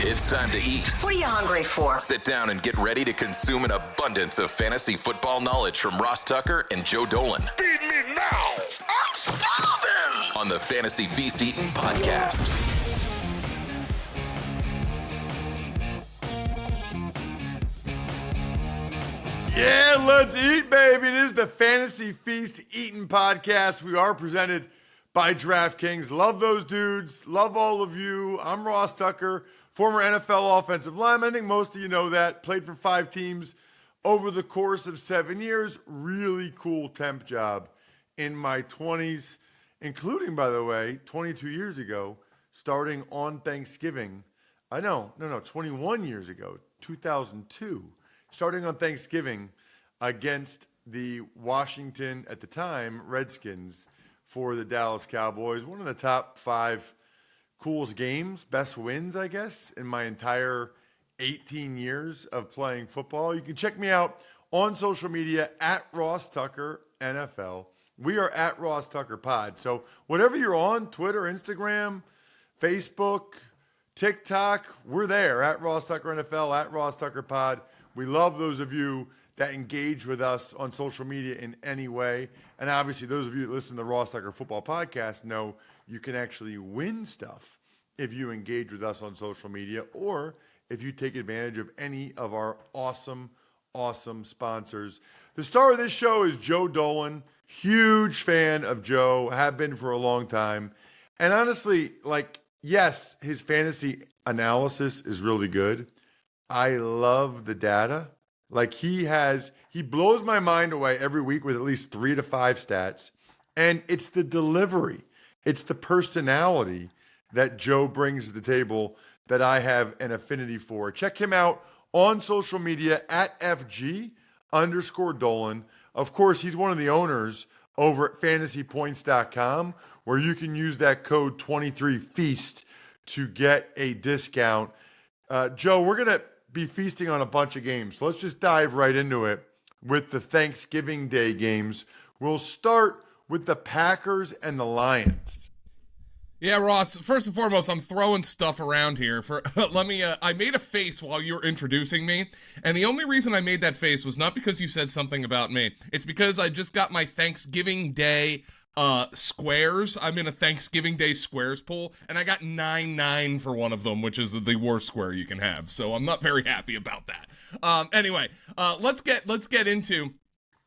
It's time to eat. What are you hungry for? Sit down and get ready to consume an abundance of fantasy football knowledge from Ross Tucker and Joe Dolan. Feed me now. I'm starving. On the Fantasy Feast Eatin' podcast. Yeah, let's eat, baby. It is the Fantasy Feast Eatin' podcast. We are presented by DraftKings. Love those dudes. Love all of you. I'm Ross Tucker, former NFL offensive lineman. I think most of you know that. Played for 5 teams over the course of 7 years. Really cool temp job in my 20s, including, by the way, 22 years ago, starting on Thanksgiving. 21 years ago, 2002. Starting on Thanksgiving against the Washington, at the time, Redskins for the Dallas Cowboys. One of the top 5 coolest games, best wins, I guess, in my entire 18 years of playing football. You can check me out on social media at Ross Tucker NFL. We are at Ross Tucker Pod. So whatever you're on, Twitter, Instagram, Facebook, TikTok, we're there at Ross Tucker NFL, at Ross Tucker Pod. We love those of you that engage with us on social media in any way. And obviously, those of you that listen to the Ross Tucker Football Podcast know you can actually win stuff if you engage with us on social media or if you take advantage of any of our awesome sponsors. The star of this show is Joe Dolan. Huge fan of Joe, have been for a long time. And honestly, yes, his fantasy analysis is really good. I love the data. He blows my mind away every week with at least 3 to 5 stats. And it's the delivery. It's the personality that Joe brings to the table that I have an affinity for. Check him out on social media at FG_Dolan. Of course, he's one of the owners over at fantasypoints.com, where you can use that code 23FEAST to get a discount. Joe, we're going to be feasting on a bunch of games. So let's just dive right into it with the Thanksgiving Day games. We'll start with the Packers and the Lions. Yeah, Ross, first and foremost, I'm throwing stuff around here. I made a face while you were introducing me, and the only reason I made that face was not because you said something about me. It's because I just got my Thanksgiving Day squares. I'm in a Thanksgiving Day squares pool, and I got 9-9 for one of them, which is the worst square you can have. So I'm not very happy about that. Anyway, let's get into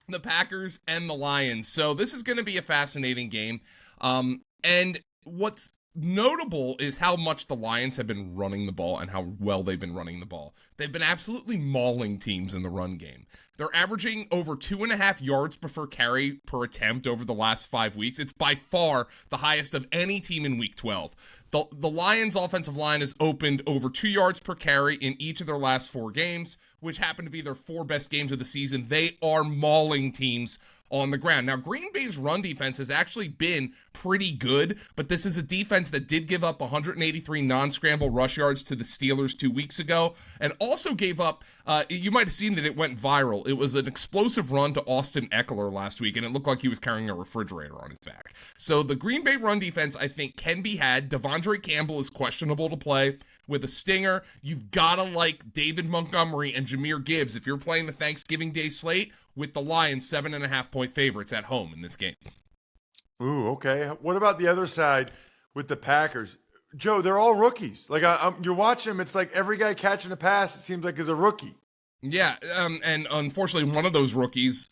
the Packers and the Lions. So this is going to be a fascinating game. And what's notable is how much the Lions have been running the ball and how well they've been running the ball. They've been absolutely mauling teams in the run game. They're averaging over 2.5 yards per carry per attempt over the last 5 weeks. It's by far the highest of any team in Week 12. The Lions' offensive line has opened over 2 yards per carry in each of their last 4 games, which happen to be their 4 best games of the season. They are mauling teams on the ground. Now, Green Bay's run defense has actually been pretty good, but this is a defense that did give up 183 non-scramble rush yards to the Steelers 2 weeks ago, and also gave up, you might have seen that it went viral. It was an explosive run to Austin Eckler last week, and it looked like he was carrying a refrigerator on his back. So the Green Bay run defense, I think, can be had. Devondre Campbell is questionable to play with a stinger. You've got to like David Montgomery and Jahmyr Gibbs if you're playing the Thanksgiving Day slate with the Lions 7.5-point favorites at home in this game. Ooh, okay. What about the other side with the Packers? Joe, they're all rookies. You're watching them, it's like every guy catching a pass, it seems like, is a rookie. Yeah, and unfortunately, one of those rookies,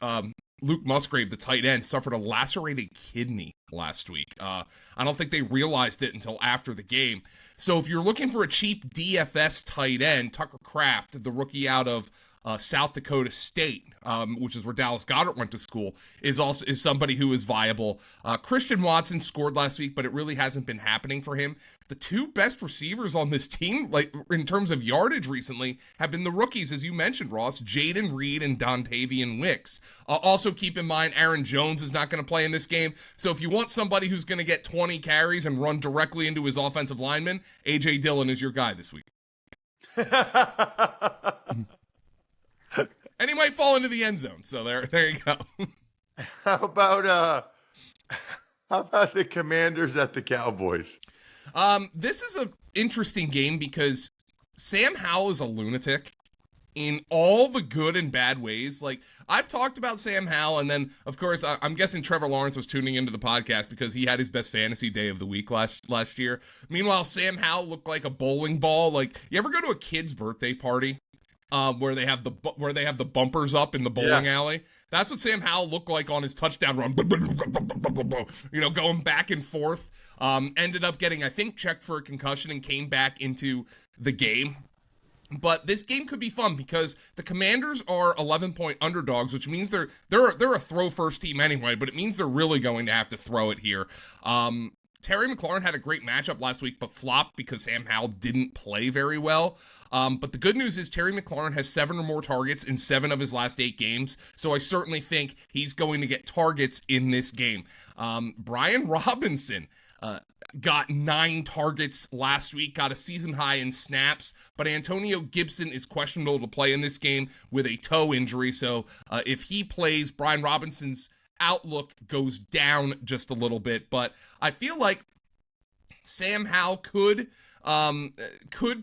Luke Musgrave, the tight end, suffered a lacerated kidney last week. I don't think they realized it until after the game. So if you're looking for a cheap DFS tight end, Tucker Kraft, the rookie out of South Dakota State, which is where Dallas Goedert went to school, is somebody who is viable. Christian Watson scored last week, but it really hasn't been happening for him. The 2 best receivers on this team, in terms of yardage recently, have been the rookies, as you mentioned, Ross, Jaden Reed and Dontavian Wicks. Also keep in mind, Aaron Jones is not going to play in this game. So if you want somebody who's going to get 20 carries and run directly into his offensive lineman, A.J. Dillon is your guy this week. And he might fall into the end zone. So there you go. How about the Commanders at the Cowboys? This is an interesting game because Sam Howell is a lunatic in all the good and bad ways. Like, I've talked about Sam Howell, and then, of course, I'm guessing Trevor Lawrence was tuning into the podcast because he had his best fantasy day of the week last year. Meanwhile, Sam Howell looked like a bowling ball. Like, you ever go to a kid's birthday party where they have the bumpers up in the bowling alley? That's what Sam Howell looked like on his touchdown run. You know, going back and forth. Ended up getting, I think, checked for a concussion and came back into the game. But this game could be fun because the Commanders are 11-point underdogs, which means they're a throw first team anyway, but it means they're really going to have to throw it here. Terry McLaurin had a great matchup last week, but flopped because Sam Howell didn't play very well. But the good news is Terry McLaurin has 7 or more targets in 7 of his last 8 games, so I certainly think he's going to get targets in this game. Brian Robinson got 9 targets last week, got a season high in snaps, but Antonio Gibson is questionable to play in this game with a toe injury, so if he plays, Brian Robinson's outlook goes down just a little bit, but I feel like Sam Howell could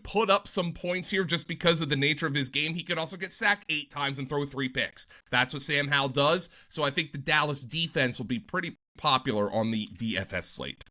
put up some points here just because of the nature of his game. He could also get sacked 8 times and throw 3 picks. That's what Sam Howell does, so I think the Dallas defense will be pretty popular on the DFS slate.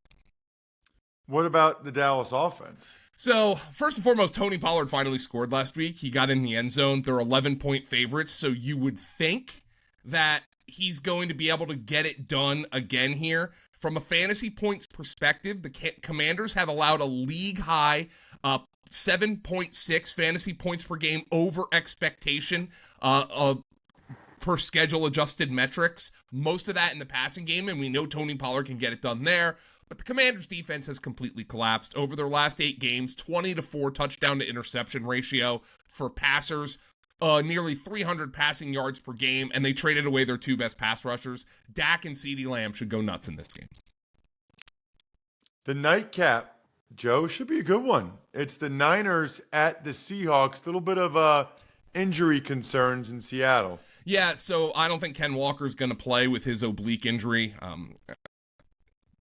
What about the Dallas offense? So, first and foremost, Tony Pollard finally scored last week. He got in the end zone. They're 11-point favorites, so you would think that he's going to be able to get it done again here. From a fantasy points perspective, the Commanders have allowed a league-high 7.6 fantasy points per game over expectation per schedule-adjusted metrics. Most of that in the passing game, and we know Tony Pollard can get it done there. But the Commanders' defense has completely collapsed. Over their last 8 games, 20-4 touchdown-to-interception ratio for passers, nearly 300 passing yards per game, and they traded away their 2 best pass rushers. Dak and CeeDee Lamb should go nuts in this game. The nightcap, Joe, should be a good one. It's the Niners at the Seahawks. A little bit of injury concerns in Seattle. Yeah, so I don't think Ken Walker's going to play with his oblique injury.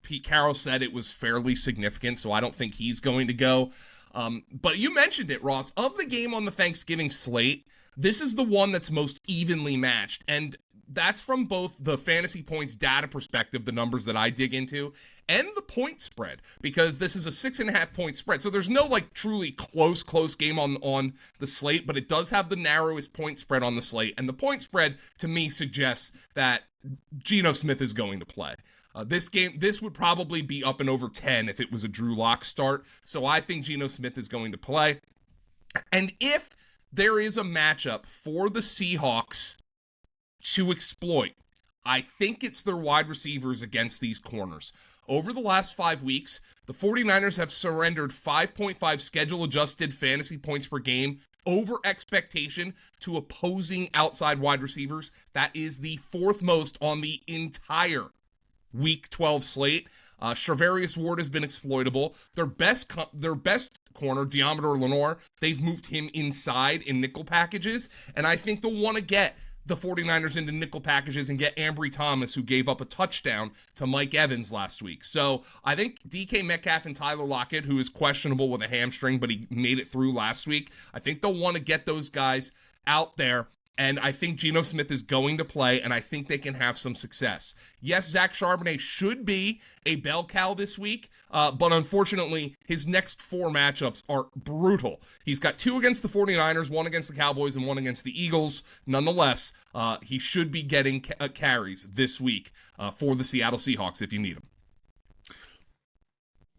Pete Carroll said it was fairly significant, so I don't think he's going to go. But you mentioned it, Ross. Of the game on the Thanksgiving slate, this is the one that's most evenly matched. And that's from both the fantasy points data perspective, the numbers that I dig into, and the point spread, because this is a 6.5-point spread. So there's no like truly close game on the slate, but it does have the narrowest point spread on the slate. And the point spread, to me, suggests that Geno Smith is going to play. This would probably be up and over 10 if it was a Drew Lock start. So I think Geno Smith is going to play. And if there is a matchup for the Seahawks to exploit, I think it's their wide receivers against these corners. Over the last 5 weeks, the 49ers have surrendered 5.5 schedule-adjusted fantasy points per game over expectation to opposing outside wide receivers. That is the 4th most on the entire Week 12 slate. Charvarius Ward has been exploitable. Their best corner, Deommodore Lenoir, they've moved him inside in nickel packages, and I think they'll want to get the 49ers into nickel packages and get Ambry Thomas, who gave up a touchdown to Mike Evans last week. So I think DK Metcalf and Tyler Lockett, who is questionable with a hamstring, but he made it through last week, I think they'll want to get those guys out there. And I think Geno Smith is going to play, and I think they can have some success. Yes, Zach Charbonnet should be a bell cow this week, but unfortunately, his next 4 matchups are brutal. He's got 2 against the 49ers, 1 against the Cowboys, and 1 against the Eagles. Nonetheless, he should be getting carries this week for the Seattle Seahawks if you need them.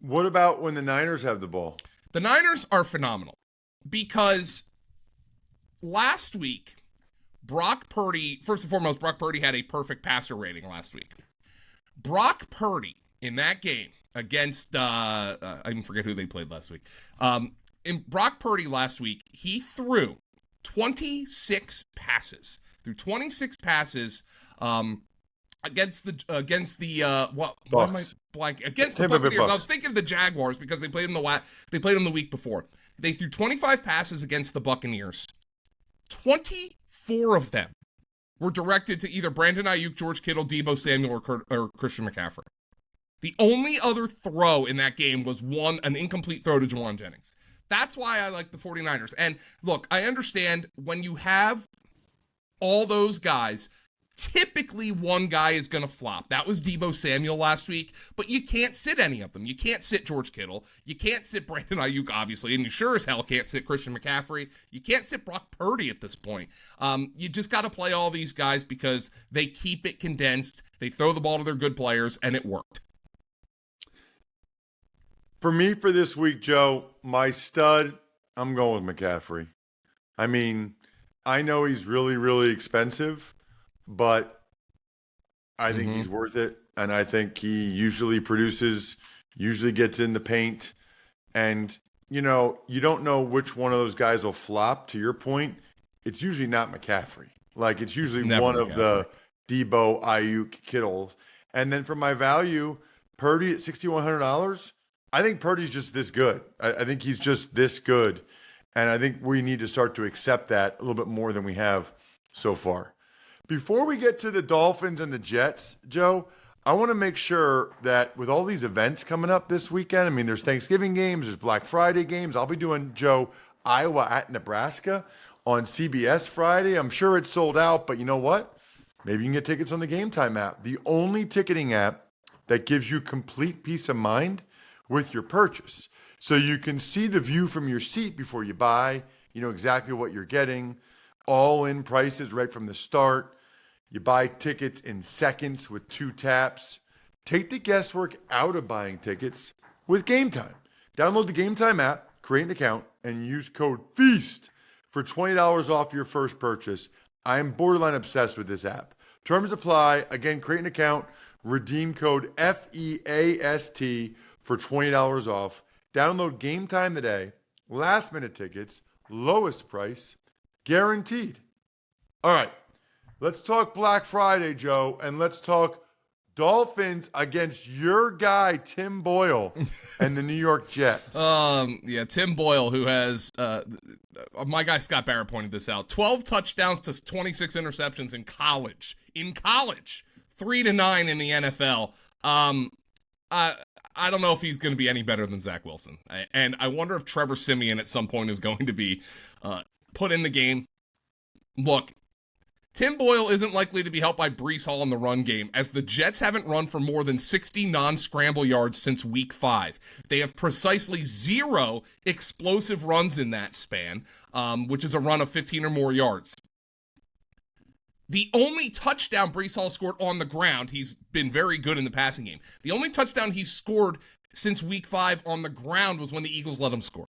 What about when the Niners have the ball? The Niners are phenomenal because last week, Brock Purdy, first and foremost, Brock Purdy had a perfect passer rating last week. Brock Purdy in that game against, I even forget who they played last week. In Brock Purdy last week, he threw 26 passes. Threw 26 passes against the Buccaneers. I was thinking of the Jaguars because they played them the week before. They threw 25 passes against the Buccaneers. 24 of them were directed to either Brandon Ayuk, George Kittle, Deebo Samuel, or Christian McCaffrey. The only other throw in that game was an incomplete throw to Juwan Jennings. That's why I like the 49ers. And look, I understand when you have all those guys, typically one guy is going to flop. That was Deebo Samuel last week, but you can't sit any of them. You can't sit George Kittle. You can't sit Brandon Ayuk, obviously, and you sure as hell can't sit Christian McCaffrey. You can't sit Brock Purdy at this point. You just got to play all these guys because they keep it condensed. They throw the ball to their good players, and it worked. For me, for this week, Joe, my stud, I'm going with McCaffrey. I mean, I know he's really, really expensive, but I think he's worth it. And I think he usually produces, usually gets in the paint. And, you don't know which one of those guys will flop. To your point, it's usually not McCaffrey. Like, it's usually one of the Deebo, Ayuk, Kittle. And then for my value, Purdy at $6,100, I think Purdy's just this good. I think he's just this good. And I think we need to start to accept that a little bit more than we have so far. Before we get to the Dolphins and the Jets, Joe, I want to make sure that with all these events coming up this weekend, I mean, there's Thanksgiving games, there's Black Friday games. I'll be doing, Joe, Iowa at Nebraska on CBS Friday. I'm sure it's sold out, but you know what? Maybe you can get tickets on the Game Time app, the only ticketing app that gives you complete peace of mind with your purchase. So you can see the view from your seat before you buy. You know exactly what you're getting. All-in prices right from the start. You buy tickets in seconds with 2 taps. Take the guesswork out of buying tickets with Game Time. Download the Game Time app, create an account, and use code FEAST for $20 off your first purchase. I am borderline obsessed with this app. Terms apply. Again, create an account, redeem code FEAST for $20 off. Download Game Time today. Last minute tickets, lowest price, guaranteed. All right, let's talk Black Friday, Joe, and let's talk Dolphins against your guy, Tim Boyle, and the New York Jets. Tim Boyle, who has, my guy Scott Barrett pointed this out, 12 touchdowns to 26 interceptions in college. 3-9 in the NFL. I don't know if he's going to be any better than Zach Wilson. And I wonder if Trevor Siemian at some point is going to be put in the game. Look, Tim Boyle isn't likely to be helped by Breece Hall in the run game, as the Jets haven't run for more than 60 non-scramble yards since week 5. They have precisely 0 explosive runs in that span, which is a run of 15 or more yards. The only touchdown Breece Hall scored on the ground, he's been very good in the passing game. The only touchdown he's scored since week 5 on the ground was when the Eagles let him score.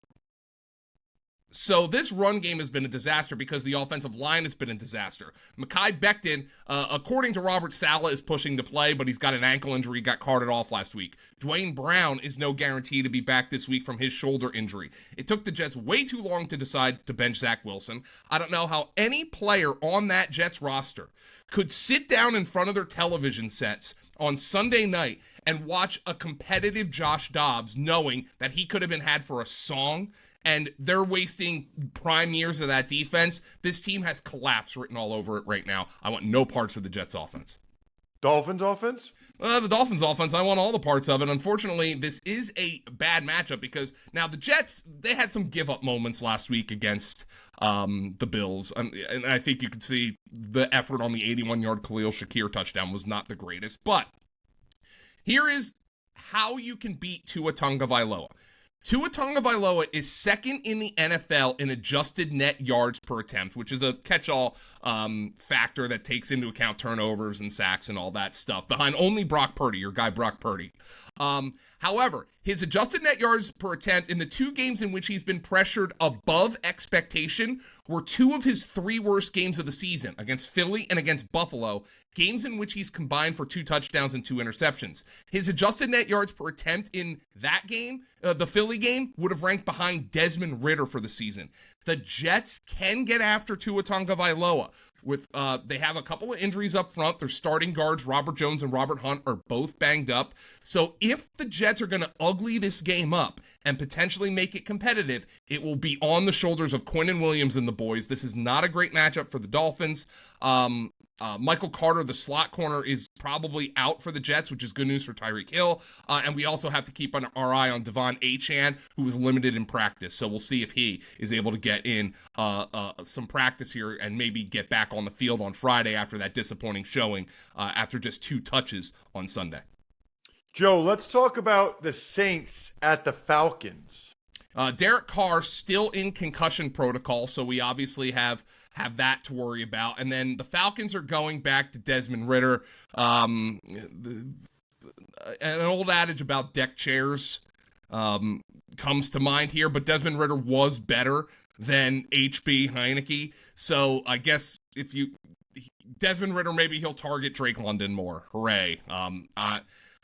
So this run game has been a disaster because the offensive line has been a disaster. Mekhi Becton, according to Robert Saleh, is pushing to play, but he's got an ankle injury, got carted off last week. Dwayne Brown is no guarantee to be back this week from his shoulder injury. It took the Jets way too long to decide to bench Zach Wilson. I don't know how any player on that Jets roster could sit down in front of their television sets on Sunday night and watch a competitive Josh Dobbs knowing that he could have been had for a song, and they're wasting prime years of that defense. This team has collapse written all over it right now. I want no parts of the Jets offense. Dolphins offense? The Dolphins offense, I want all the parts of it. Unfortunately, this is a bad matchup because now the Jets, they had some give-up moments last week against the Bills. And I think you could see the effort on the 81-yard Khalil Shakir touchdown was not the greatest. But here is how you can beat Tua Tagovailoa. Tua Tagovailoa is second in the NFL in adjusted net yards per attempt, which is a catch-all factor that takes into account turnovers and sacks and all that stuff, behind only Brock Purdy, your guy Brock Purdy. However, his adjusted net yards per attempt in the 2 games in which he's been pressured above expectation were 2 of his 3 worst games of the season, against Philly and against Buffalo, games in which he's combined for 2 touchdowns and 2 interceptions. His adjusted net yards per attempt in that game, the Philly game, would have ranked behind Desmond Ridder for the season. The Jets can get after Tua Tagovailoa. They have a couple of injuries up front. Their starting guards, Robert Jones and Robert Hunt, are both banged up. So if the Jets are going to ugly this game up and potentially make it competitive, it will be on the shoulders of Quinnen Williams and the boys. This is not a great matchup for the Dolphins. Michael Carter, the slot corner, is probably out for the Jets, which is good news for Tyreek Hill. And we also have to keep our eye on Devon Achane, who was limited in practice. So we'll see if he is able to get in some practice here and maybe get back on the field on Friday after that disappointing showing after just 2 touches on Sunday. Joe, let's talk about the Saints at the Falcons. Derek Carr still in concussion protocol, so we obviously have that to worry about. And then the Falcons are going back to Desmond Ridder. An old adage about deck chairs comes to mind here, but Desmond Ridder was better than HB Heineke. So I guess Desmond Ridder, maybe he'll target Drake London more. Hooray.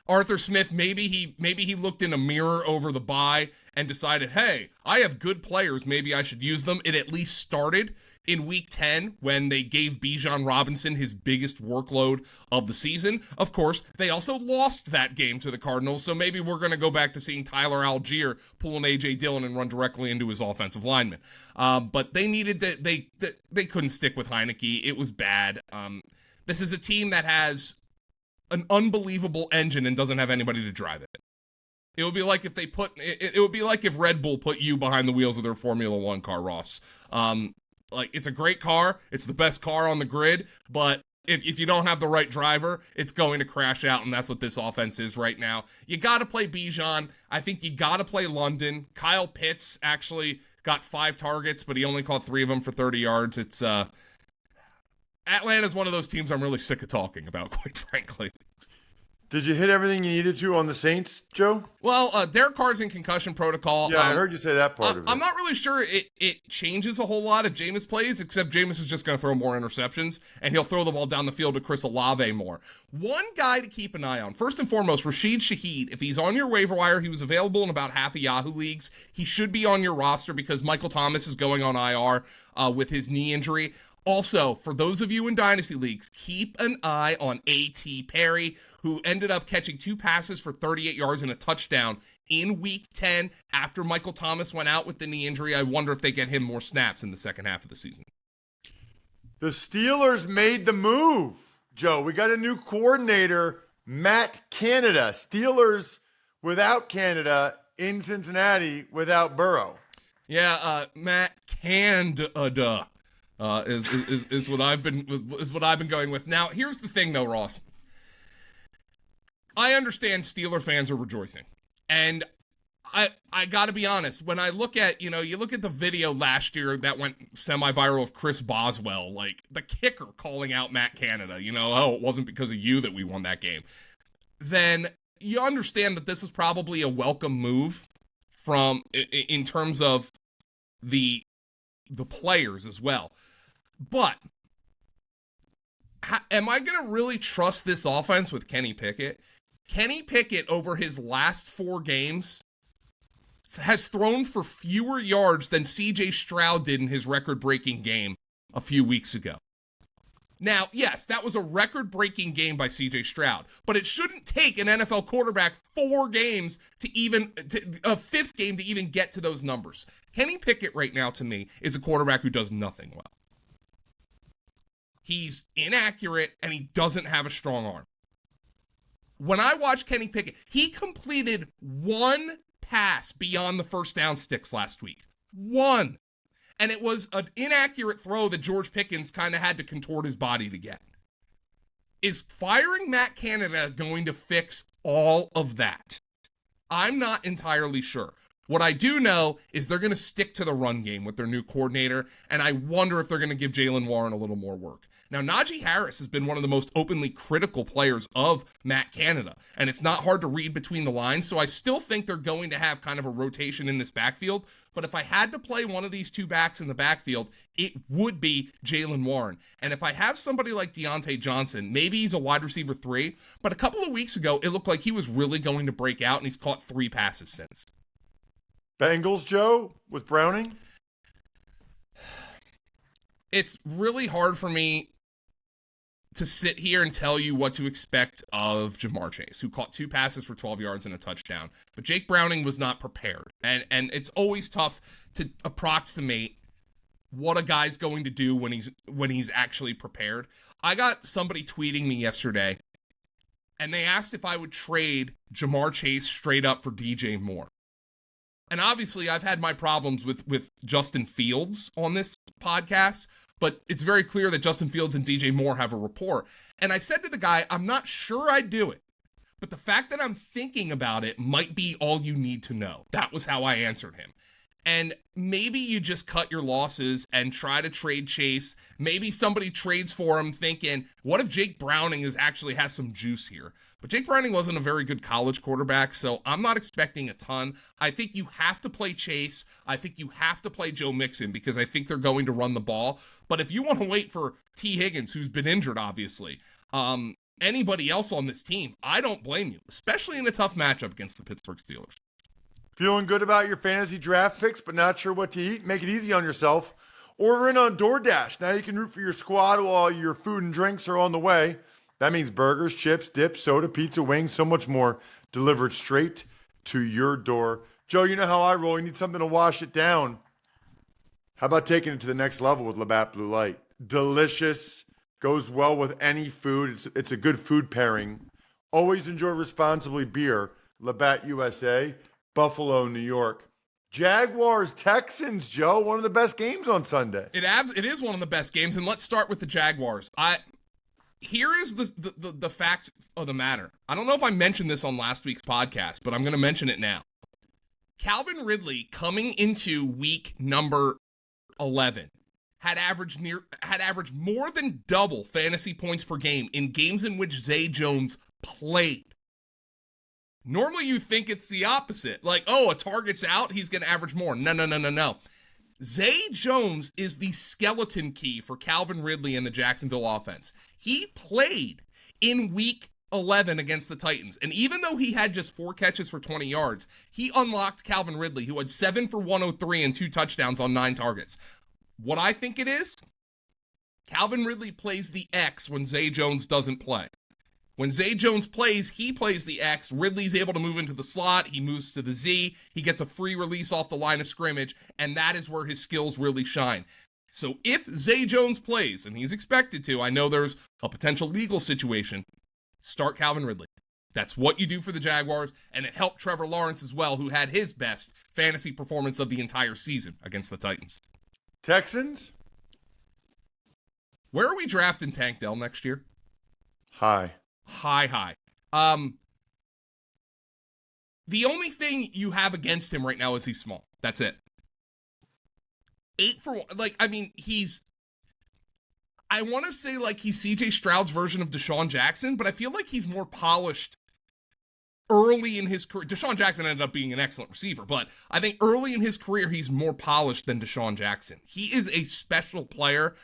Arthur Smith, maybe he looked in a mirror over the bye and decided, hey, I have good players, maybe I should use them. It at least started in week 10 when they gave Bijan Robinson his biggest workload of the season. Of course, they also lost that game to the Cardinals, so maybe we're going to go back to seeing Tyler Algier pull an A.J. Dillon and run directly into his offensive lineman. But they needed they couldn't stick with Heineke. It was bad. This is a team that has an unbelievable engine and doesn't have anybody to drive it. It would be like if it would be like if Red Bull put you behind the wheels of their Formula One car, Ross. Like, it's a great car, it's the best car on the grid, but if you don't have the right driver, it's going to crash out, and that's what this offense is right now. You got to play Bijan. I think you got to play London. Kyle Pitts actually got 5 targets, but he only caught 3 of them for 30 yards. It's Atlanta's one of those teams I'm really sick of talking about, quite frankly. Did you hit everything you needed to on the Saints, Joe? Well, Derek Carr's in concussion protocol. Yeah, I heard you say that part of it. I'm not really sure it changes a whole lot if Jameis plays, except Jameis is just going to throw more interceptions, and he'll throw the ball down the field to Chris Olave more. One guy to keep an eye on, first and foremost, Rashid Shaheed. If he's on your waiver wire, he was available in about half of Yahoo leagues. He should be on your roster because Michael Thomas is going on IR with his knee injury. Also, for those of you in Dynasty Leagues, keep an eye on A.T. Perry, who ended up catching 2 passes for 38 yards and a touchdown in Week 10 after Michael Thomas went out with the knee injury. I wonder if they get him more snaps in the second half of the season. The Steelers made the move, Joe. We got a new coordinator, Matt Canada. Steelers without Canada in Cincinnati without Burrow. Yeah, Matt Canada. Is what I've been going with. Now, here's the thing, though, Ross. I understand Steeler fans are rejoicing, and I got to be honest. When I look at you look at the video last year that went semi-viral of Chris Boswell, like the kicker calling out Matt Canada. Oh, it wasn't because of you that we won that game. Then you understand that this is probably a welcome move in terms of the players as well. But am I going to really trust this offense with Kenny Pickett? Kenny Pickett, over his last 4 games, has thrown for fewer yards than C.J. Stroud did in his record-breaking game a few weeks ago. Now, yes, that was a record-breaking game by C.J. Stroud, but it shouldn't take an NFL quarterback 4 games a 5th game to even get to those numbers. Kenny Pickett right now, to me, is a quarterback who does nothing well. He's inaccurate, and he doesn't have a strong arm. When I watch Kenny Pickett, he completed 1 pass beyond the first down sticks last week. 1. And it was an inaccurate throw that George Pickens kind of had to contort his body to get. Is firing Matt Canada going to fix all of that? I'm not entirely sure. What I do know is they're going to stick to the run game with their new coordinator, and I wonder if they're going to give Jaylen Warren a little more work. Now, Najee Harris has been one of the most openly critical players of Matt Canada, and it's not hard to read between the lines, so I still think they're going to have kind of a rotation in this backfield, but if I had to play one of these 2 backs in the backfield, it would be Jaylen Warren. And if I have somebody like Deontay Johnson, maybe he's a wide receiver 3, but a couple of weeks ago, it looked like he was really going to break out, and he's caught 3 passes since. Bengals, Joe, with Browning? It's really hard for me to sit here and tell you what to expect of Jamar Chase, who caught 2 passes for 12 yards and a touchdown. But Jake Browning was not prepared. And it's always tough to approximate what a guy's going to do when he's actually prepared. I got somebody tweeting me yesterday, and they asked if I would trade Jamar Chase straight up for DJ Moore. And obviously, I've had my problems with Justin Fields on this podcast, but it's very clear that Justin Fields and DJ Moore have a rapport. And I said to the guy, I'm not sure I'd do it, but the fact that I'm thinking about it might be all you need to know. That was how I answered him. And maybe you just cut your losses and try to trade Chase. Maybe somebody trades for him thinking, what if Jake Browning actually has some juice here? But Jake Browning wasn't a very good college quarterback, so I'm not expecting a ton. I think you have to play Chase. I think you have to play Joe Mixon because I think they're going to run the ball. But if you want to wait for T. Higgins, who's been injured, obviously, anybody else on this team, I don't blame you, especially in a tough matchup against the Pittsburgh Steelers. Feeling good about your fantasy draft picks, but not sure what to eat? Make it easy on yourself. Order in on DoorDash. Now you can root for your squad while your food and drinks are on the way. That means burgers, chips, dips, soda, pizza, wings, so much more delivered straight to your door. Joe, you know how I roll. You need something to wash it down. How about taking it to the next level with Labatt Blue Light? Delicious. Goes well with any food. It's a good food pairing. Always enjoy responsibly beer. Labatt USA, Buffalo, New York. Jaguars, Texans, Joe. One of the best games on Sunday. It is one of the best games, and let's start with the Jaguars. Here is the fact of the matter. I don't know if I mentioned this on last week's podcast, but I'm going to mention it now. Calvin Ridley, coming into week number 11, had averaged more than double fantasy points per game in games in which Zay Jones played. Normally you think it's the opposite. Like, a target's out, he's going to average more. No. Zay Jones is the skeleton key for Calvin Ridley and the Jacksonville offense. He played in week 11 against the Titans. And even though he had just 4 catches for 20 yards, he unlocked Calvin Ridley, who had 7 for 103 and 2 touchdowns on 9 targets. What I think it is, Calvin Ridley plays the X when Zay Jones doesn't play. When Zay Jones plays, he plays the X. Ridley's able to move into the slot. He moves to the Z. He gets a free release off the line of scrimmage, and that is where his skills really shine. So if Zay Jones plays, and he's expected to, I know there's a potential legal situation, start Calvin Ridley. That's what you do for the Jaguars, and it helped Trevor Lawrence as well, who had his best fantasy performance of the entire season against the Titans. Texans? Where are we drafting Tank Dell next year? High. The only thing you have against him right now is he's small. That's it. 8 for 1. I want to say he's CJ Stroud's version of Deshaun Jackson, but I feel like he's more polished early in his career. Deshaun Jackson ended up being an excellent receiver, but I think early in his career, he's more polished than Deshaun Jackson. He is a special player.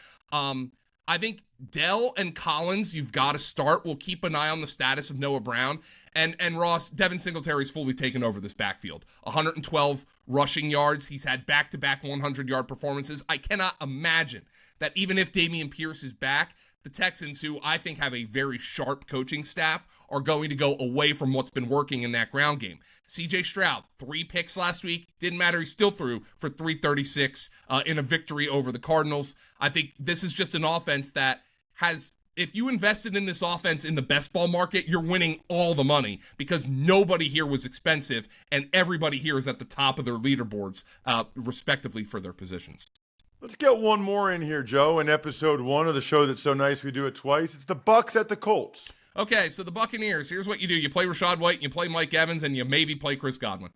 I think Dell and Collins, you've got to start. We'll keep an eye on the status of Noah Brown. And Ross, Devin Singletary's fully taken over this backfield. 112 rushing yards. He's had back-to-back 100-yard performances. I cannot imagine that even if Dameon Pierce is back, the Texans, who I think have a very sharp coaching staff, are going to go away from what's been working in that ground game. CJ Stroud, 3 picks last week. Didn't matter. He still threw for 336 in a victory over the Cardinals. I think this is just an offense that has, if you invested in this offense in the best ball market, you're winning all the money because nobody here was expensive and everybody here is at the top of their leaderboards, respectively, for their positions. Let's get one more in here, Joe, in episode 1 of the show that's so nice we do it twice. It's the Bucs at the Colts. Okay, so the Buccaneers, here's what you do. You play Rashad White, you play Mike Evans, and you maybe play Chris Godwin.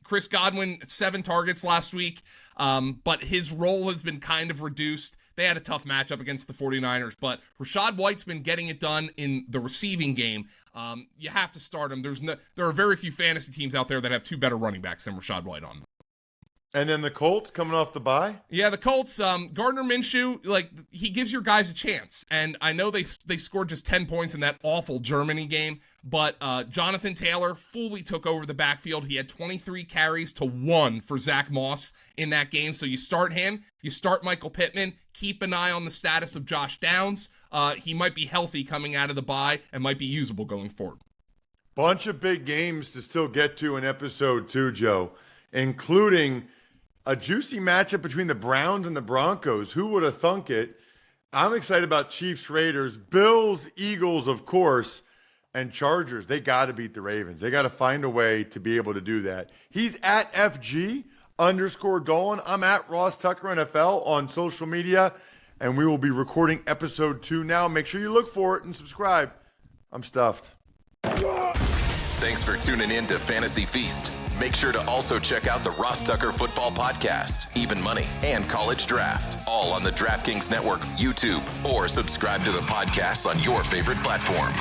Chris Godwin, 7 targets last week, but his role has been kind of reduced. They had a tough matchup against the 49ers, but Rashad White's been getting it done in the receiving game. You have to start him. There are very few fantasy teams out there that have 2 better running backs than Rashad White on them. And then the Colts coming off the bye? Yeah, the Colts, Gardner Minshew, he gives your guys a chance. And I know they scored just 10 points in that awful Germany game, but Jonathan Taylor fully took over the backfield. He had 23 carries to 1 for Zach Moss in that game. So you start him, you start Michael Pittman, keep an eye on the status of Josh Downs. He might be healthy coming out of the bye and might be usable going forward. Bunch of big games to still get to in episode 2, Joe, including A juicy matchup between the Browns and the Broncos. Who would have thunk it? I'm excited about Chiefs, Raiders, Bills, Eagles, of course, and Chargers. They got to beat the Ravens. They got to find a way to be able to do that. He's at FG_Dolan. I'm at Ross Tucker NFL on social media, and we will be recording episode 2 now. Make sure you look for it and subscribe. I'm stuffed. Thanks for tuning in to Fantasy Feast. Make sure to also check out the Ross Tucker Football Podcast, Even Money, and College Draft, all on the DraftKings Network, YouTube, or subscribe to the podcast on your favorite platform.